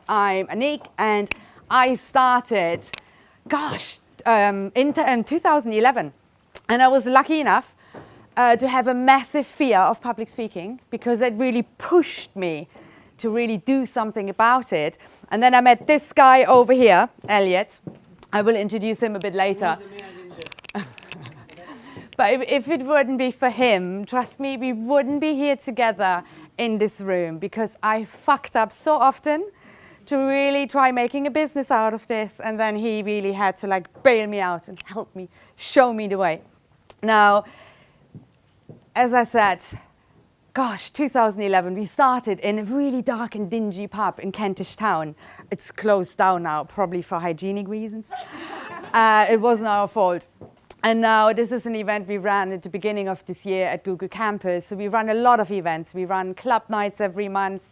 I'm Annik, and I started, in 2011. And I was lucky enough to have a massive fear of public speaking, because it really pushed me to really do something about it. And then I met this guy over here, Elliot. I will introduce him a bit later. But if it wouldn't be for him, trust me, we wouldn't be here together in this room, because I fucked up so often to really try making a business out of this. And then he really had to bail me out and help me, show me the way. Now, as I said, 2011, we started in a really dark and dingy pub in Kentish Town. It's closed down now, probably for hygienic reasons. It wasn't our fault. And now this is an event we ran at the beginning of this year at Google Campus. So we run a lot of events. We run club nights every month.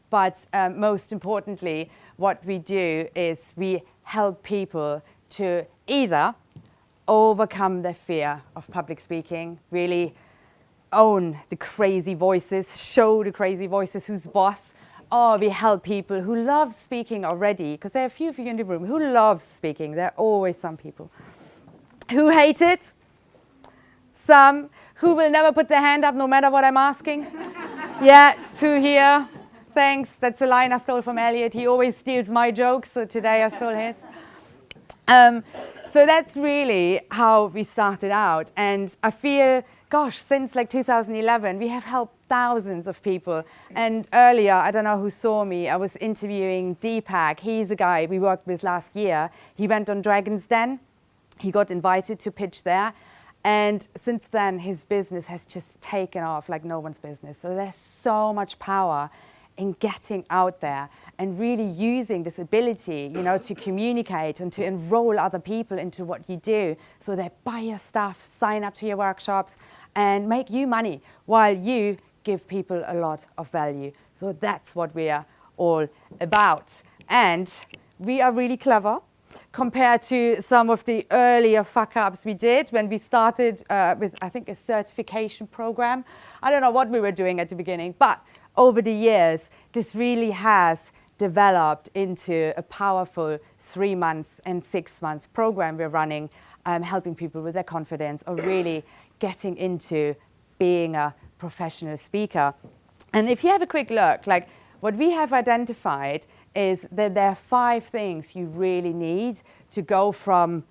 But most importantly, what we do is we help people to either overcome their fear of public speaking, really own the crazy voices, show the crazy voices who's boss, or we help people who love speaking already, because there are a few of you in the room who love speaking. There are always some people who hate it, some who will never put their hand up no matter what I'm asking. Yeah, two here. Thanks. That's a line I stole from Elliot. He always steals my jokes, so today I stole his. So that's really how we started out. And I feel, since 2011, we have helped thousands of people. And earlier, I don't know who saw me, I was interviewing Deepak. He's a guy we worked with last year. He went on Dragon's Den. He got invited to pitch there. And since then, his business has just taken off like no one's business. So there's so much power in getting out there and really using this ability, to communicate and to enroll other people into what you do, so they buy your stuff, sign up to your workshops, and make you money while you give people a lot of value. So that's what we are all about. And we are really clever compared to some of the earlier fuck-ups we did when we started with, I think, a certification program. I don't know what we were doing at the beginning, but over the years, this really has developed into a powerful 3-month and 6-month program we're running, helping people with their confidence or really getting into being a professional speaker. And if you have a quick look, what we have identified is that there are 5 things you really need to go from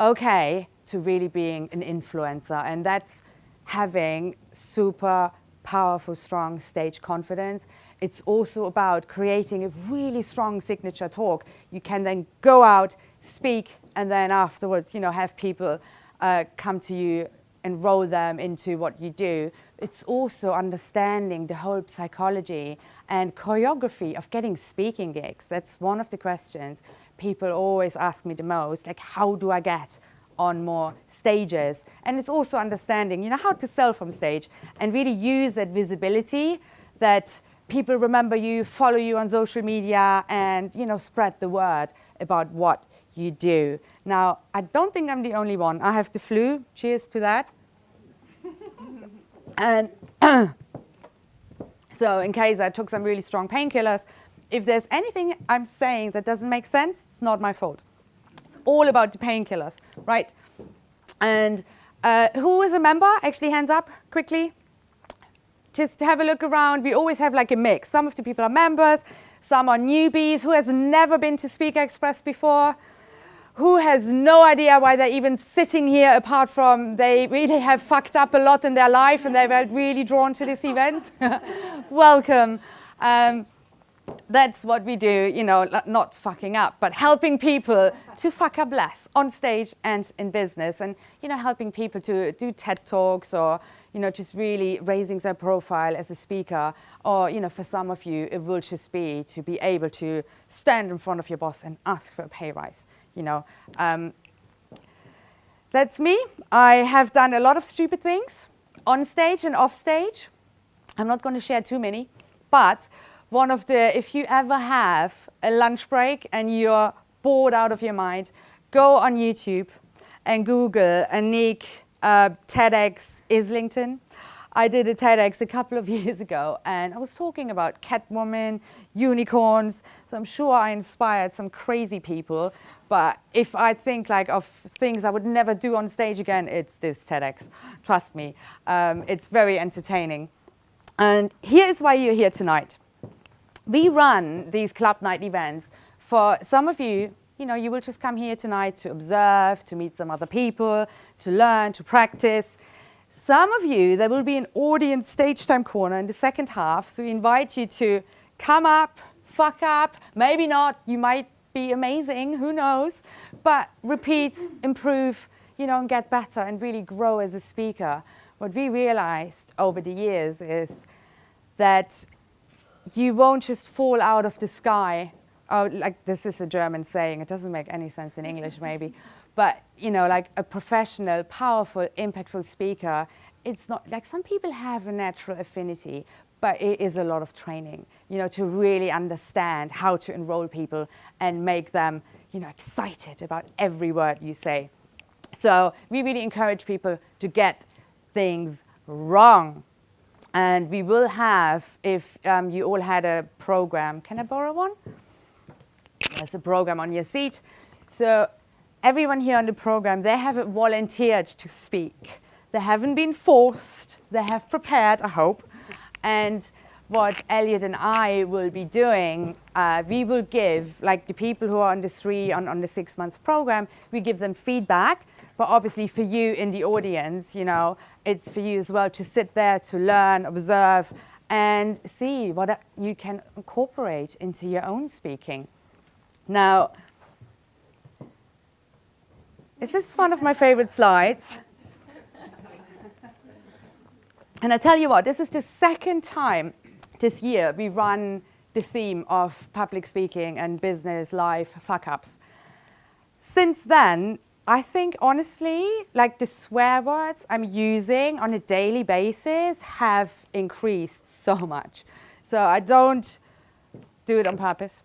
okay to really being an influencer. And that's having super powerful, strong stage confidence. It's also about creating a really strong signature talk. You can then go out, speak, and then afterwards, have people come to you, enroll them into what you do. It's also understanding the whole psychology and choreography of getting speaking gigs. That's one of the questions people always ask me the most, how do I get on more stages? And it's also understanding, how to sell from stage and really use that visibility that people remember you, follow you on social media, and, spread the word about what you do. Now, I don't think I'm the only one. I have the flu. Cheers to that. And so in case I took some really strong painkillers, if there's anything I'm saying that doesn't make sense, it's not my fault. It's all about the painkillers, right? And who is a member? Actually, hands up quickly. Just have a look around. We always have a mix. Some of the people are members, some are newbies. Who has never been to Speaker Express before? Who has no idea why they're even sitting here, apart from they really have fucked up a lot in their life and they felt really drawn to this event? Welcome. That's what we do, not fucking up, but helping people to fuck up less on stage and in business, and, helping people to do TED Talks, or, just really raising their profile as a speaker, or, for some of you, it will just be to be able to stand in front of your boss and ask for a pay rise, That's me. I have done a lot of stupid things on stage and off stage. I'm not going to share too many, but one of the, if you ever have a lunch break and you're bored out of your mind, go on YouTube and Google Annik TEDx Islington. I did a TEDx a couple of years ago, and I was talking about Catwoman, unicorns. So I'm sure I inspired some crazy people. But if I think like of things I would never do on stage again, it's this TEDx. Trust me, it's very entertaining. And here is why you're here tonight. We run these club night events. For some of you, you know, you will just come here tonight to observe, to meet some other people, to learn, to practice. Some of you, there will be an audience stage time corner in the second half, so we invite you to come up, fuck up, maybe not, you might be amazing, who knows, but repeat, improve, you know, and get better and really grow as a speaker. What we realized over the years is that you won't just fall out of the sky. Oh, like this is a German saying, it doesn't make any sense in English maybe. But, you know, like a professional, powerful, impactful speaker, it's not, like some people have a natural affinity, but it is a lot of training, you know, to really understand how to enroll people and make them, you know, excited about every word you say. So we really encourage people to get things wrong. And we will have, if you all had a program, can I borrow one? There's a program on your seat. So everyone here on the program, they have volunteered to speak. They haven't been forced. They have prepared, I hope. And what Elliot and I will be doing, we will give, like the people who are on the 6 month program, we give them feedback. But obviously for you in the audience, you know, it's for you as well to sit there, to learn, observe, and see what you can incorporate into your own speaking. Now, is this one of my favorite slides? And I tell you what, this is the second time this year we run the theme of public speaking and business life fuck-ups. Since then, I think honestly, like the swear words I'm using on a daily basis have increased so much. So I don't do it on purpose.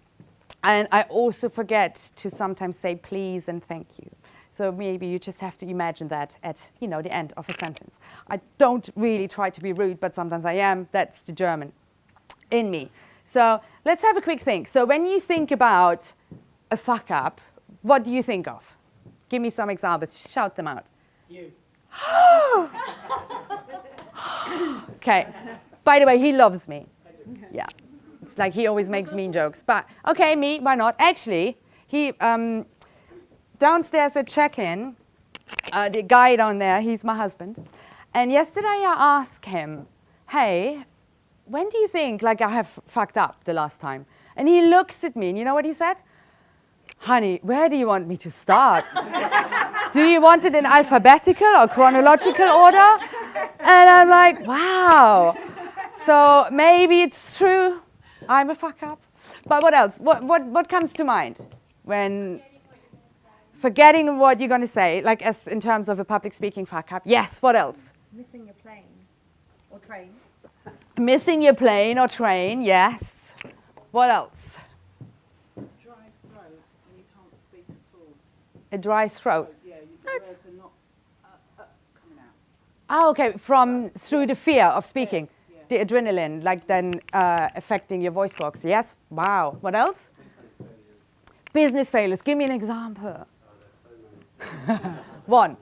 And I also forget to sometimes say please and thank you. So maybe you just have to imagine that at, you know, the end of a sentence. I don't really try to be rude, but sometimes I am. That's the German in me. So let's have a quick think. So when you think about a fuck up, what do you think of? Give me some examples. Shout them out. You. Okay. By the way, he loves me. Yeah. It's like he always makes mean jokes. But, okay, me, why not? Actually, he, downstairs at check-in, the guy down there, he's my husband. And yesterday I asked him, hey, when do you think, like, I have fucked up the last time? And he looks at me, and you know what he said? Honey, where do you want me to start? Do you want it in alphabetical or chronological order? And I'm like, wow. So maybe it's true. I'm a fuck up. But what else? What comes to mind when forgetting what you're going to say, like as in terms of a public speaking fuck up? Yes, what else? Missing your plane or train. Missing your plane or train, yes. What else? Dry throat and you can't speak at all. A dry throat. Yeah, the words are not coming out. Oh, okay, from through the fear of speaking. Yeah. The adrenaline, like then affecting your voice box. Yes, wow. What else? Business failures. Give me an example. One.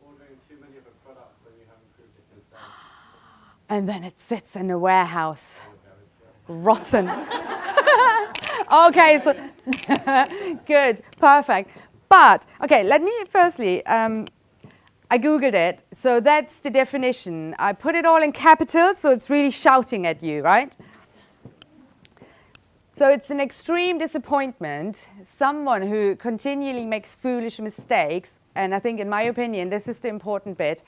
Ordering too many of a product when you haven't proved it yourself. And then it sits in a warehouse. Rotten. Okay, so good, perfect. But, okay, let me firstly, I Googled it. So that's the definition. I put it all in capitals, so it's really shouting at you, right? So it's an extreme disappointment, someone who continually makes foolish mistakes, and I think in my opinion, this is the important bit,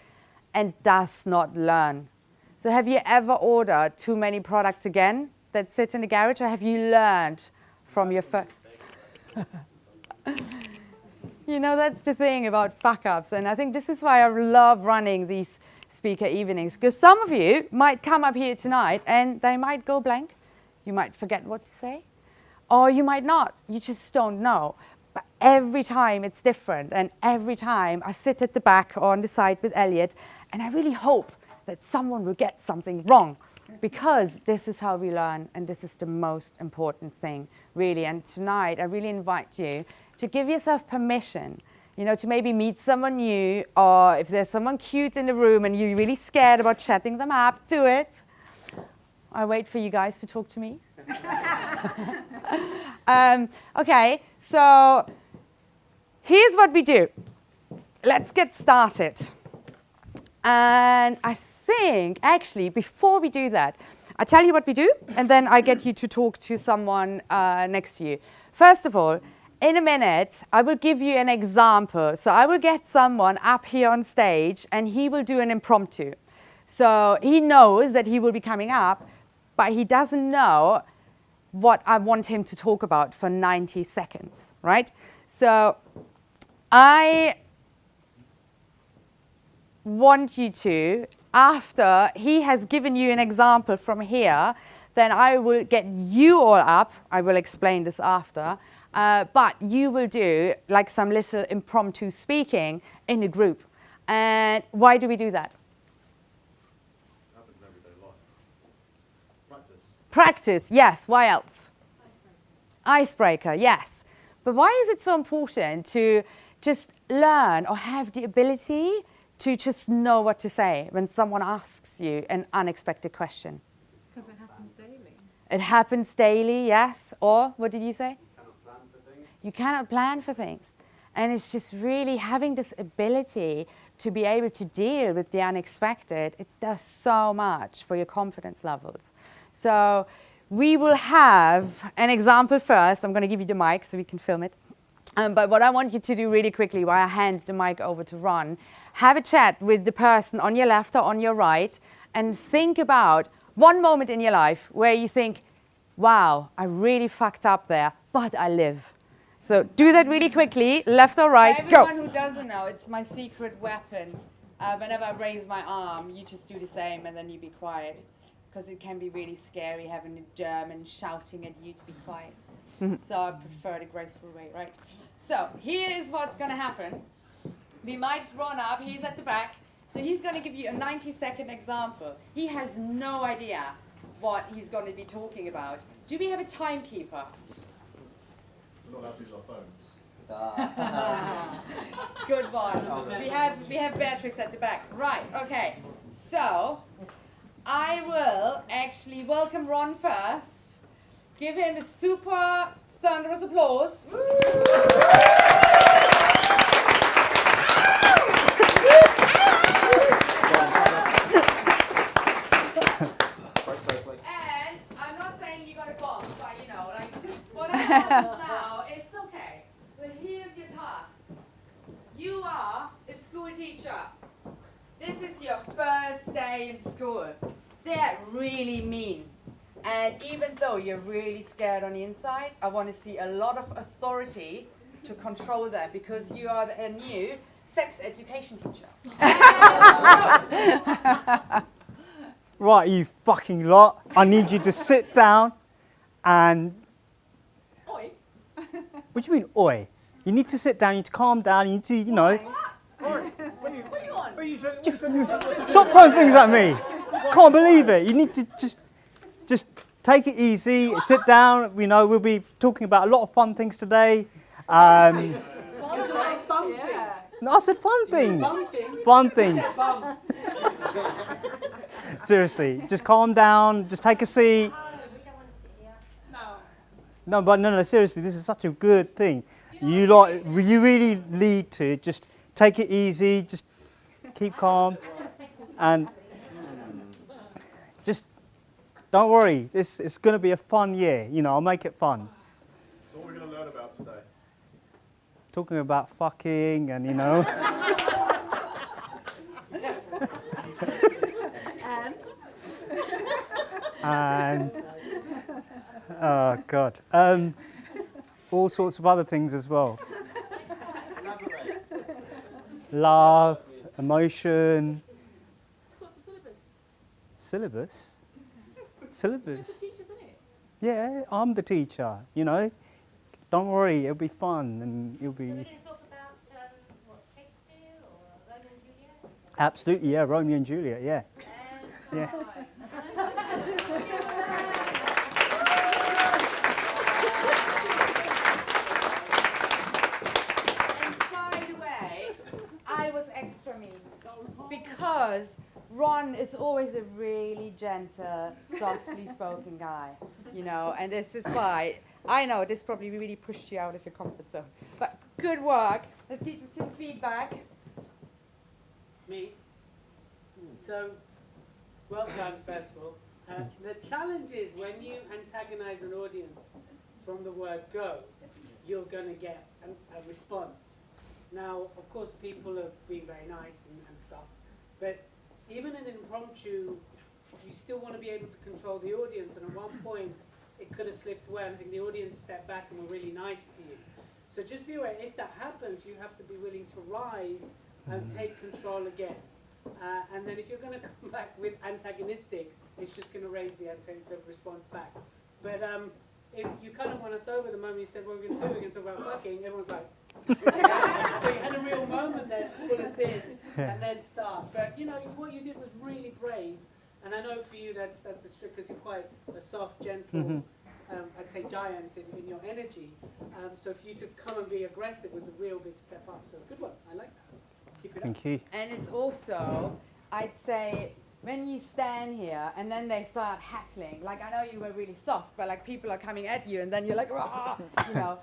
and does not learn. So have you ever ordered too many products again that sit in the garage, or have you learned from your first? You know, that's the thing about fuck-ups, and I think this is why I love running these speaker evenings, because some of you might come up here tonight and they might go blank. You might forget what to say, or you might not. You just don't know. But every time it's different, and every time I sit at the back or on the side with Elliot, and I really hope that someone will get something wrong, because this is how we learn, and this is the most important thing, really. And tonight, I really invite you to give yourself permission, you know, to maybe meet someone new, or if there's someone cute in the room and you're really scared about chatting them up, do it. I wait for you guys to talk to me. Okay, so here's what we do. Let's get started. And I think, actually, before we do that, I tell you what we do, and then I get you to talk to someone next to you. First of all, in a minute, I will give you an example. So I will get someone up here on stage, and he will do an impromptu. So he knows that he will be coming up, but he doesn't know what I want him to talk about for 90 seconds, right? So I want you to, after he has given you an example from here, then I will get you all up. I will explain this after. But you will do like some little impromptu speaking in a group. And why do we do that? Happens in everyday life. Practice. Practice, yes. Why else? Icebreaker, yes. But why is it so important to just learn or have the ability to just know what to say when someone asks you an unexpected question? Because it happens daily. It happens daily, yes. Or, what did you say? You cannot plan for things. You cannot plan for things. And it's just really having this ability to be able to deal with the unexpected. It does so much for your confidence levels. So we will have an example first. I'm going to give you the mic so we can film it. But what I want you to do really quickly while I hand the mic over to Ron, have a chat with the person on your left or on your right, and think about one moment in your life where you think, wow, I really fucked up there, but I live. So do that really quickly, left or right, go. For everyone who doesn't know, it's my secret weapon. Whenever I raise my arm, you just do the same and then you be quiet. Because it can be really scary having a German shouting at you to be quiet. So I prefer the graceful way, right? So here is what's going to happen. We might run up, he's at the back. So he's going to give you a 90-second example. He has no idea what he's going to be talking about. Do we have a timekeeper? We're not allowed to use our phones. Good one. We have Beatrix at the back. Right, okay. So I will actually welcome Ron first. Give him a super thunderous applause. And I'm not saying you're gonna bomb, but you know, like just whatever happens now, it's okay. But here's your task. You are a school teacher. This is your first day in school. They're really mean. And even though you're really scared on the inside, I want to see a lot of authority to control them, because you are a new sex education teacher. Right, you fucking lot. I need you to sit down and... Oi. What do you mean, oi? You need to sit down, you need to calm down, you need to, you know... Stop throwing things at me. Can't believe it. You need to just take it easy, sit down. You know, we'll be talking about a lot of fun things today. No, I said fun things. Fun things. Seriously, just calm down, just take a seat. No, seriously, this is such a good thing. You really need to just take it easy, just keep calm, and just don't worry. It's going to be a fun year. You know, I'll make it fun. So what are we going to learn about today? Talking about fucking and, you know. And oh God, all sorts of other things as well. Love, emotion. What's the syllabus? Syllabus? It's for Syllabus? the teachers, isn't it? Yeah, I'm the teacher, you know. Don't worry, it'll be fun and you'll be... We're going to talk about what, Shakespeare or Romeo and Juliet? Absolutely, yeah, Romeo and Juliet, yeah. Yeah. And by the way, I was extra mean because Ron is always a really gentle, softly spoken guy, you know, and this is why I know this probably really pushed you out of your comfort zone. But good work. Let's get some feedback. Me. So, well done, first of all. The challenge is when you antagonize an audience from the word go, you're going to get a response. Now, of course, people are being very nice and stuff, but even in impromptu, you still want to be able to control the audience, and at one point, it could have slipped away, and I think the audience stepped back and were really nice to you. So just be aware, if that happens, you have to be willing to rise and take control again. And then if you're going to come back with antagonistic, it's just going to raise the response back. But if you kind of won us over the moment you said, what we're going to do, we're going to talk about fucking, everyone's like, so you had a real moment there to pull us in and then start. But you know, what you did was really brave. And I know for you that's a strict, because you're quite a soft, gentle, I'd say giant in your energy. So for you to come and be aggressive was a real big step up. So good one, I like that. Keep it up. Thank you. And it's also, I'd say, when you stand here and then they start heckling, like I know you were really soft, but like people are coming at you and then you're like, rah, you know,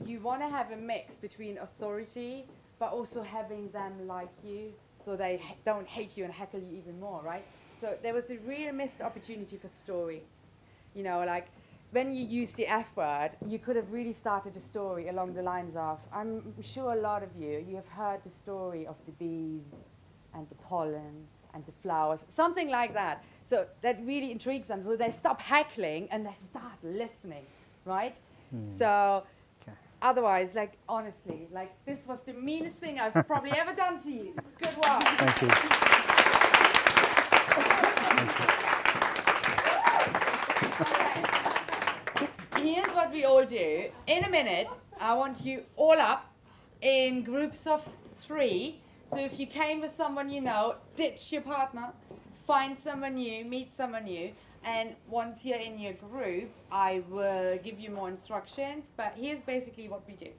you want to have a mix between authority, but also having them like you, so they don't hate you and heckle you even more, right? So there was a real missed opportunity for story. You know, like when you use the F word, you could have really started a story along the lines of, I'm sure a lot of you have heard the story of the bees and the pollen and the flowers, something like that. So that really intrigues them. So they stop heckling and they start listening, right? So otherwise, like honestly, like this was the meanest thing I've probably ever done to you. Good work. Thank you. Here's what we all do. In a minute, I want you all up in groups of 3. So if you came with someone you know, ditch your partner, find someone new, meet someone new, and once you're in your group, I will give you more instructions, but here's basically what we do.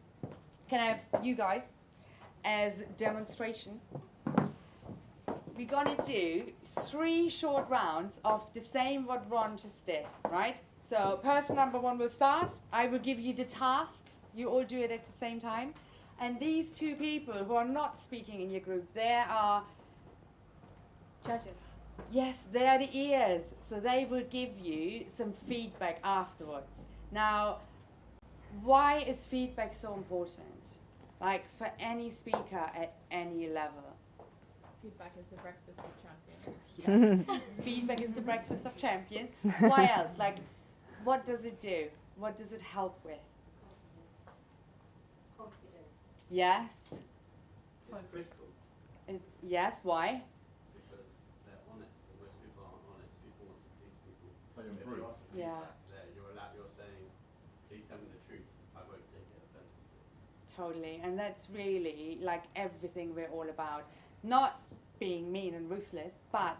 Can I have you guys as demonstration? We're gonna do 3 short rounds of the same what Ron just did, right? So person number 1 will start. I will give you the task. You all do it at the same time. And these 2 people who are not speaking in your group, they are judges. Yes, they are the ears. So they will give you some feedback afterwards. Now, why is feedback so important? Like for any speaker at any level. Feedback is the breakfast of champions. Yes. Feedback is the breakfast of champions. Why else? Like, what does it do? What does it help with? Confidence. Yes. It's crystal It's yes. Why? because they're honest, and most people aren't honest. People want to please people. They If improve. you ask for Yeah. feedback, there you're saying, please tell me the truth. I won't take it offensively. Totally. And that's really like everything we're all about. Not being mean and ruthless, but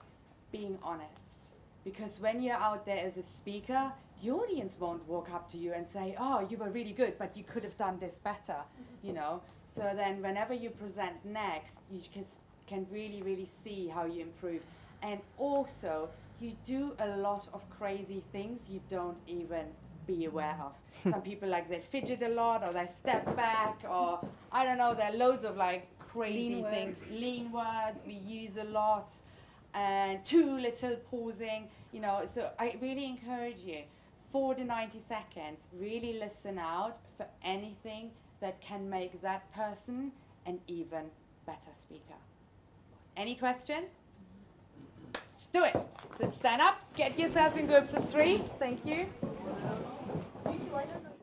being honest. Because when you're out there as a speaker, the audience won't walk up to you and say, oh, you were really good, but you could have done this better, you know. So then whenever you present next, you can really, really see how you improve. And also, you do a lot of crazy things you don't even be aware of. Some people, like, they fidget a lot, or they step back, or I don't know, there are loads of like crazy things. Lean words we use a lot, and too little pausing, you know. So I really encourage you, for the 90 seconds, really listen out for anything that can make that person an even better speaker. Any questions? Let's do it. So stand up, get yourself in groups of 3. Thank you. You two, I don't know